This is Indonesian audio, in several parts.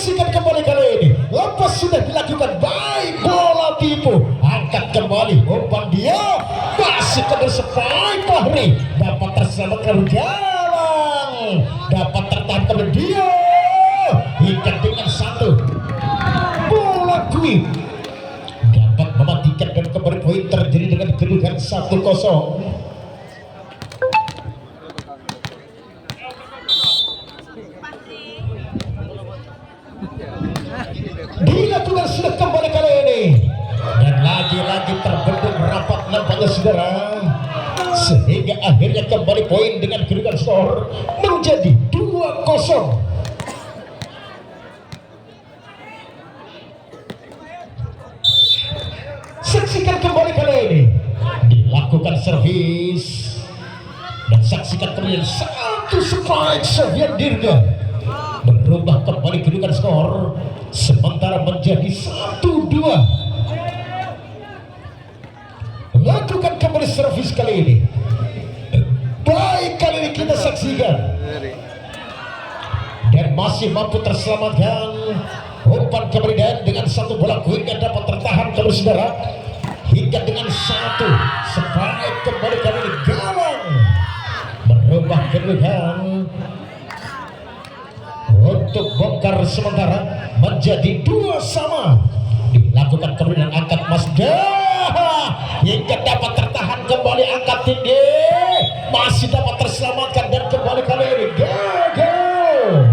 Saksikan kembali kali ini. Lepas sudah dilakukan baik bola tipu. Angkat kembali umpan dia. Masih ke Sepai Fahri. Dapat terselamatkan Galang. Dapat tertahan kembali dia. Ikat dengan satu. Bola quick. Dapat mematikan dan kembali poin terjadi dengan kedudukan 1-0. Dilakukan sudah kembali kali ini dan lagi-lagi terbentuk rapat nampaknya saudara, sehingga akhirnya kembali poin dengan kedudukan skor menjadi 2-0. Saksikan kembali kali ini dilakukan servis dan saksikan kemudian satu spike Sofian Dirga berubah kembali kedudukan skor sementara menjadi 1-2. Lakukan kembali servis kali ini. Baik kali ini kita saksikan dan masih mampu terselamatkan umpan kembali dan dengan satu bola quick yang dapat tertahan kembali saudara hingga dengan satu spike kembali kali ini Galang berubah kedudukan untuk bongkar sementara menjadi 2 sama. Dilakukan kemudian angkat Masda hingga dapat tertahan kembali angkat tinggi masih dapat terselamatkan dan kembali kali ini gagal.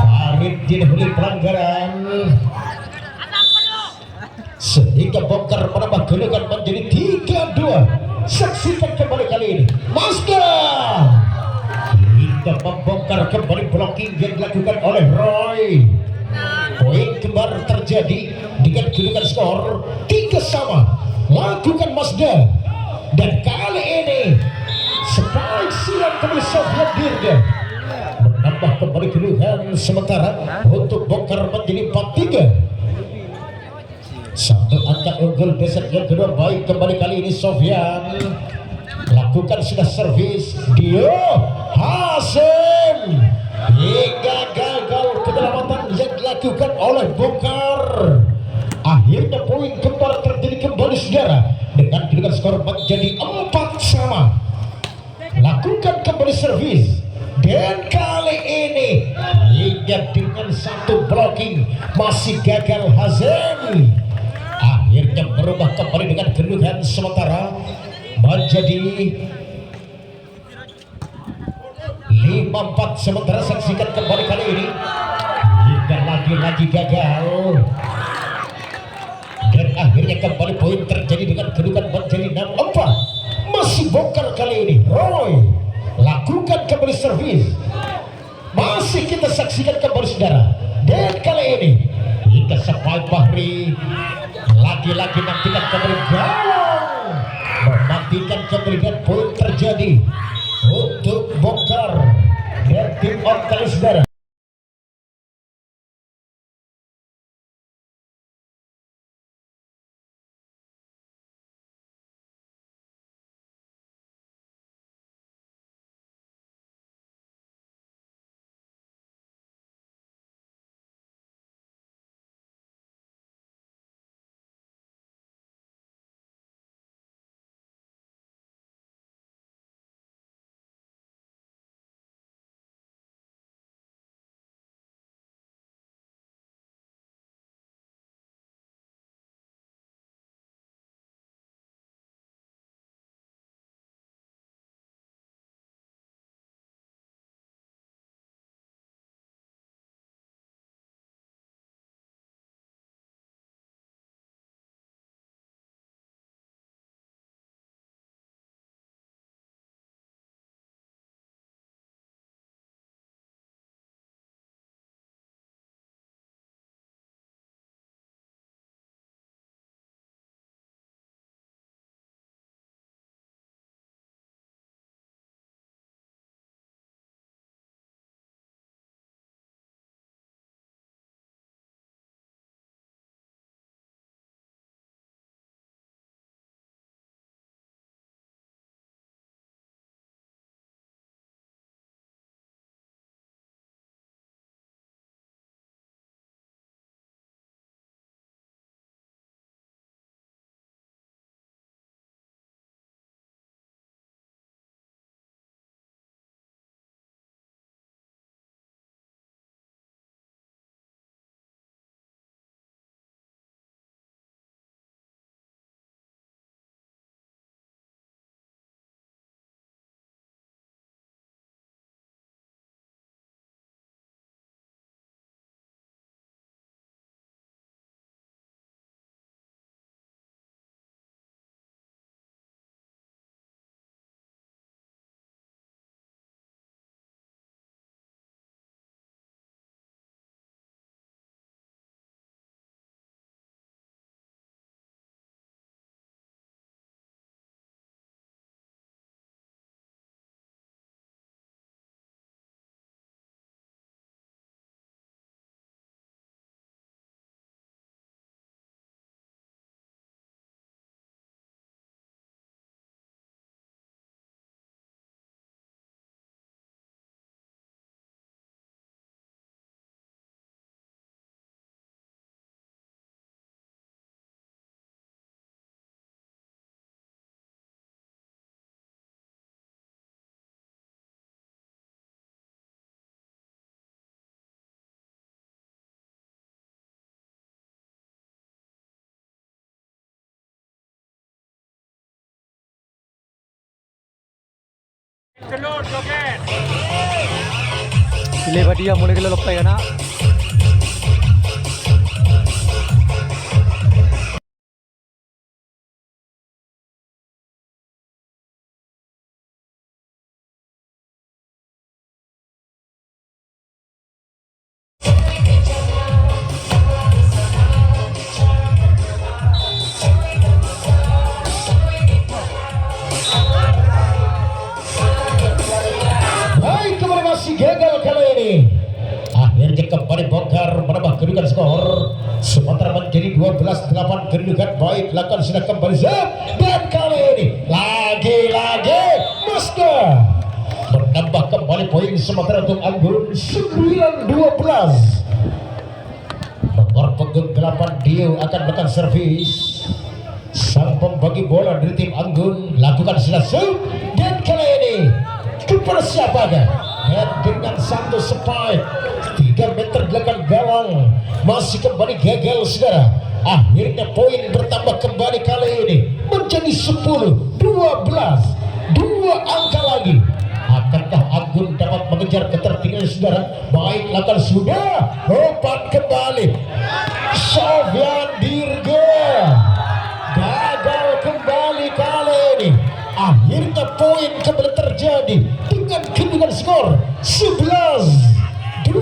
Farid dihuni pelanggaran sehingga bongkar menambah kedudukan menjadi 3-2. Saksikan kembali kali ini Masda hingga membongkar kembali blocking yang dilakukan oleh Roy. Poin kembali terjadi dengan kedudukan skor 3 sama. Lakukan Masda dan kali ini spike silang kembali Sofian Dirga menambah kembali kedudukan sementara untuk bongkar menjadi 4-3. Satu angka unggul beset yang kedua baik kembali kali ini Sofian lakukan sudah servis Dio Hasim hingga gagal penyelamatan yang dilakukan oleh bongkar. Akhirnya poin kembali terjadi kembali saudara dengan kedudukan skor menjadi 4 sama. Lakukan kembali servis dan kali ini hingga dengan satu blocking masih gagal Hasim. Akhirnya berubah kembali dengan kedudukan sementara menjadi 5-4. Sementara saksikan kembali kali ini hingga lagi-lagi gagal dan akhirnya kembali poin terjadi dengan kedudukan menjadi 6-4. Masih bongkar kali ini Roy lakukan kembali servis masih kita saksikan kembali saudara dan kali ini hingga Sepai Fahri lagi-lagi nantikan kembali Galang mematikan kembali dan poin terjadi untuk bongkar dan tim out kali saudara. Dia mulai ke lelok tayo na. Baik, kembali masih gagal kali ini. Akhirnya kembali bongkar menambah kedudukan skor. Sementara menjadi 12-8 kedudukan. Baik, lakukan sudah kembali Zab. Dan kali ini lagi-lagi Mazda menambah kembali poin sementara untuk Anggun 9-12. Nomor punggung 8 Dio akan melakukan servis. Sang pembagi bola dari tim Anggun lakukan sudah shoot. Dan kali ini kepada siapakah? Dan dengan satu spike 3 meter belakang gawang masih kembali gagal saudara. Akhirnya poin bertambah kembali kali ini menjadi 10-12. 2 angka lagi. Akankah Anggun dapat mengejar ketertinggalan saudara? Baik, lakukan sudah. Umpan kembali Sofyan Dirga gagal kembali kali ini. Akhirnya poin kembali terjadi dengan kedudukan skor 11-12.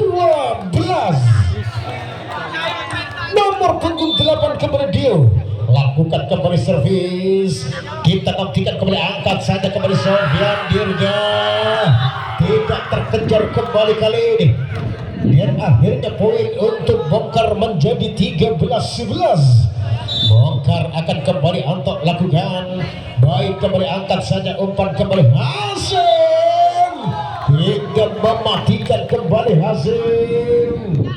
Nomor punggung 8 kembali Dio lakukan kembali servis. Kita nantikan kembali, angkat saja kembali Sofyan Dirga, tidak terkejar kembali kali ini. Dan akhirnya poin untuk bongkar menjadi 13-11. Bongkar akan kembali untuk lakukan. Baik, kembali angkat saja, umpan kembali Hasim hingga mematikan kembali Hasim.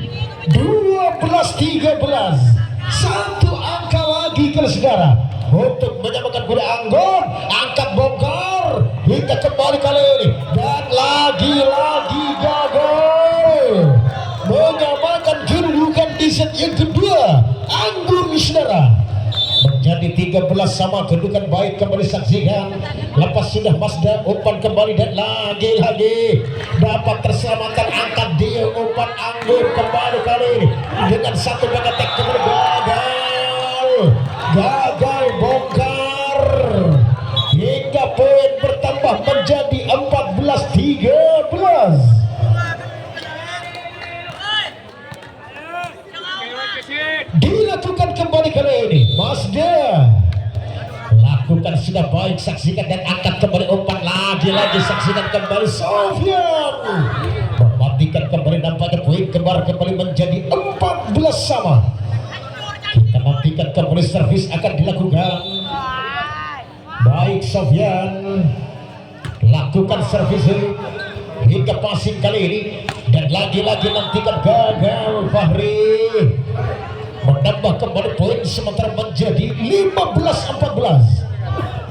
12-13. 1 angka lagi ke saudara untuk menyamakan bola Anggun. Angkat bongkar hingga kembali kali ini dan lagi-lagi gagal menyamakan kedudukan di set yang kedua. Anggun saudara menjadi 13 sama kedudukan. Baik, kembali saksikan. Lepas sudah Mazda, umpan kembali dan lagi-lagi dapat terselamatkan. Angkat dia, umpan Anggun kembali kali ini dengan satu pengetek kembali gagal bongkar hingga poin bertambah menjadi 14-13. Dilakukan kembali kali ini Mazda lakukan sudah. Baik, saksikan dan angkat kembali, umpan lagi-lagi saksikan kembali Sofyan mematikan kembali. Nampaknya poin kembar kembali menjadi 14 sama. Kita nantikan kembali servis akan dilakukan. Baik, Sofyan lakukan servis hingga passing kali ini dan lagi-lagi nantikan gagal. Fahri menambah kembali poin sementara menjadi 15-14.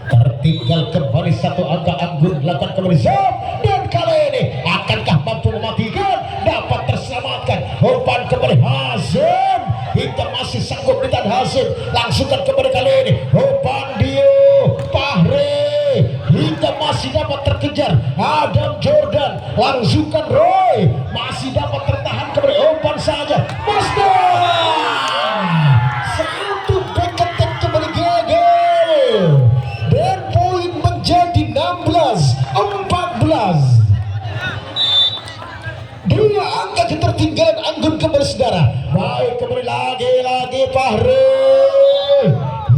Tertinggal kembali 1 angka. Anggun lakukan kembali Zab dan kali ini akankah mampu mematikan? Dapat terselamatkan. Umpan kembali Hasim hingga masih sanggup ditahan Hasim. Langsungkan kembali kali ini umpan Dio Fahri hingga masih dapat terkejar Adam Jordan. Langsungkan Roy masih dapat tertahan kembali. Umpan saja Mazda. Satu pengetek kembali gagal dan poin menjadi 16-14. 2 angka ketertinggalan Anggun kembali saudara. Baik, kembali lagi-lagi Fahri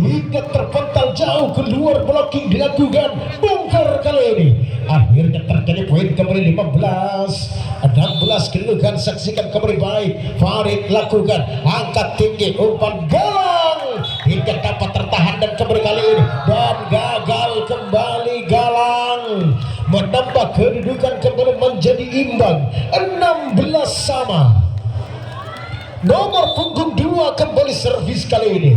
hingga terpental jauh keluar, blocking dilakukan. Bongkar kali ini akhirnya terjadi poin kembali 15-16 kedudukan. Saksikan kembali. Baik, Farid lakukan angkat tinggi, umpan galang hingga dapat tertahan dan kembali kali ini dan gagal kembali. Galang menambah kedudukan kembali menjadi imbang 16 sama. Nomor punggung 2 kembali servis kali ini.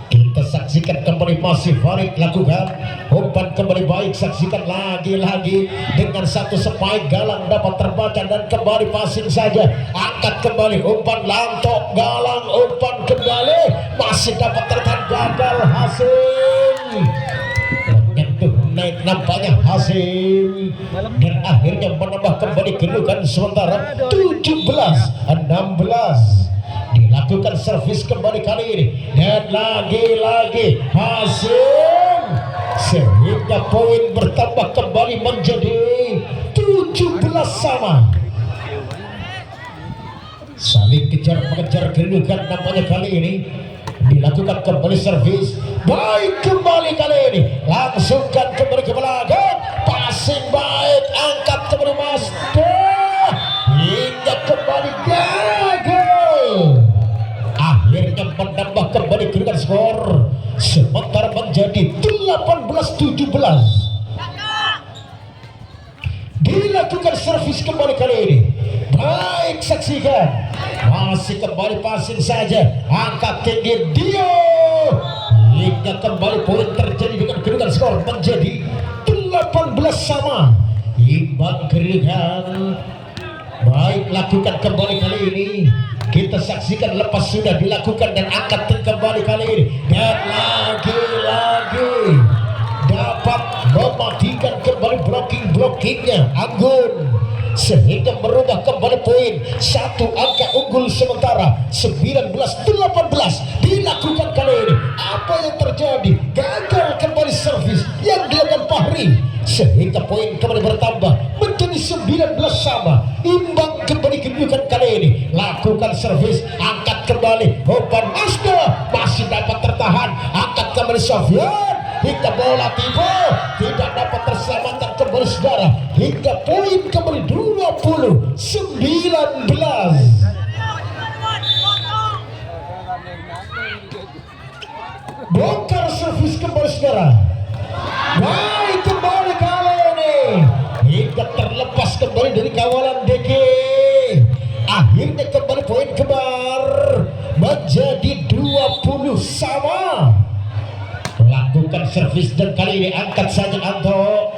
Kita saksikan kembali masih Farid lakukan umpan kembali. Baik, saksikan lagi-lagi dengan satu spike. Galang dapat terbaca dan kembali passing saja. Angkat kembali umpan lantok Galang, umpan kembali masih dapat tertahan. Gagal hasil menyentuh naik nampaknya Hasim dan akhirnya menambah kembali kedudukan sementara 17-16. Dilakukan servis kembali kali ini dan lagi-lagi Hasim sehingga poin bertambah kembali menjadi 17 sama. Saling kejar mengejar kedudukan nampaknya kali ini. Dilakukan kembali servis baik kembali kali ini, langsungkan kembali ke belakang, passing baik, angkat kembali Mazda hingga kembali gagal. Akhirnya menambah kembali kedudukan skor sementara menjadi 18-17. Dilakukan servis kembali kali ini, baik, saksikan, masih kembali passing saja, angkat tinggi dia hingga kembali poin terjadi dengan kedudukan skor menjadi 18 sama, imbang kedudukan. Baik, lakukan kembali kali ini, kita saksikan lepas sudah dilakukan dan angkat kembali kali ini dan lagi-lagi dapat mematikan kembali blockingnya Anggun sehingga merubah kembali poin satu angka unggul sementara 19-18. Dilakukan kali ini, apa yang terjadi? Gagal kembali servis yang dilakukan Fahri sehingga poin kembali bertambah menjadi 19 sama, imbang kembali kedudukan kali ini. Lakukan servis, angkat kembali umpan Mazda, masih dapat tertahan, angkat kembali Sofyan hingga bola tiba tidak dapat terselamatkan kembali saudara hingga poin kembali 20-19. Bongkar servis kembali saudara, baik kembali kali ini hingga terlepas kembali dari kawalan DG. Akhirnya kembali poin kembar menjadi 20 sama. Lakukan servis dan kali ini angkat saja Anto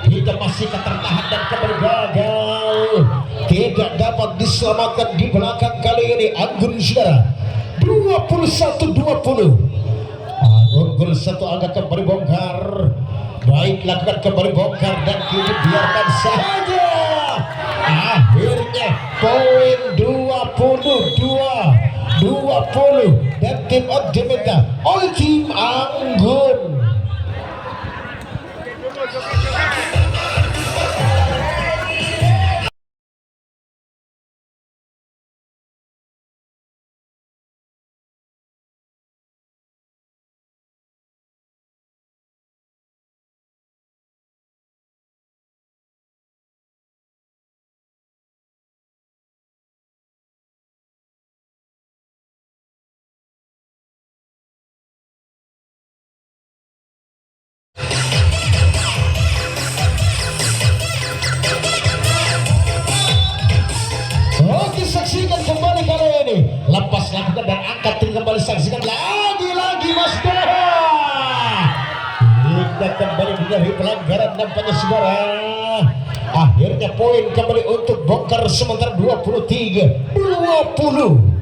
hingga masih tertahan dan kembali gagal, tidak dapat diselamatkan di belakang kali ini Anggun saudara. 21-20. Unggul satu angka kembali bongkar, baik, lakukan kembali bongkar dan kini biarkan saja. Akhirnya poin 22-20 dan tim Odemeta oleh tim Anggun. Saksikan kembali kali ini, lepas lakukan dan angkat kembali, saksikan lagi-lagi Mazda hingga kembali dari pelanggaran nampaknya saudara. Akhirnya poin kembali untuk bongkar sementara 23-20.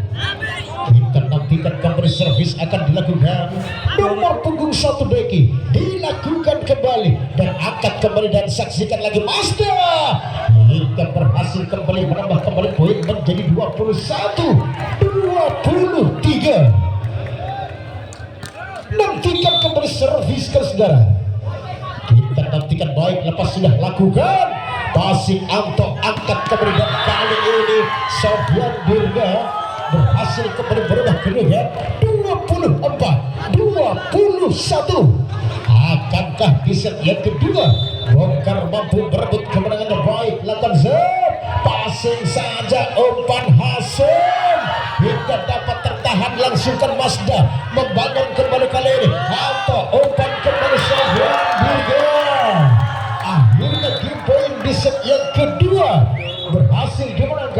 Kita nantikan kembali servis akan dilakukan nomor punggung 1 Deki, dilakukan kembali dan angkat kembali dan saksikan lagi Mazda hingga berhasil kembali menambah kembali poin menjadi 21-23. Nantikan kembali servis ke saudara, kita nantikan baik, lepas sudah lakukan passing Anto, angkat kembali dan kali ini Sofyan Dirga berhasil kembali berubah kedudukan 24-21. Akankah di set yang kedua Bongkar mampu berebut kemenangan baik, lakukan zep, passing saja umpan Hasim hingga dapat tertahan, langsungkan Mazda membangun kembali kali ini Anto, umpan kembali Sofyan Dirga. Akhirnya game point di set yang kedua berhasil dimenangkan.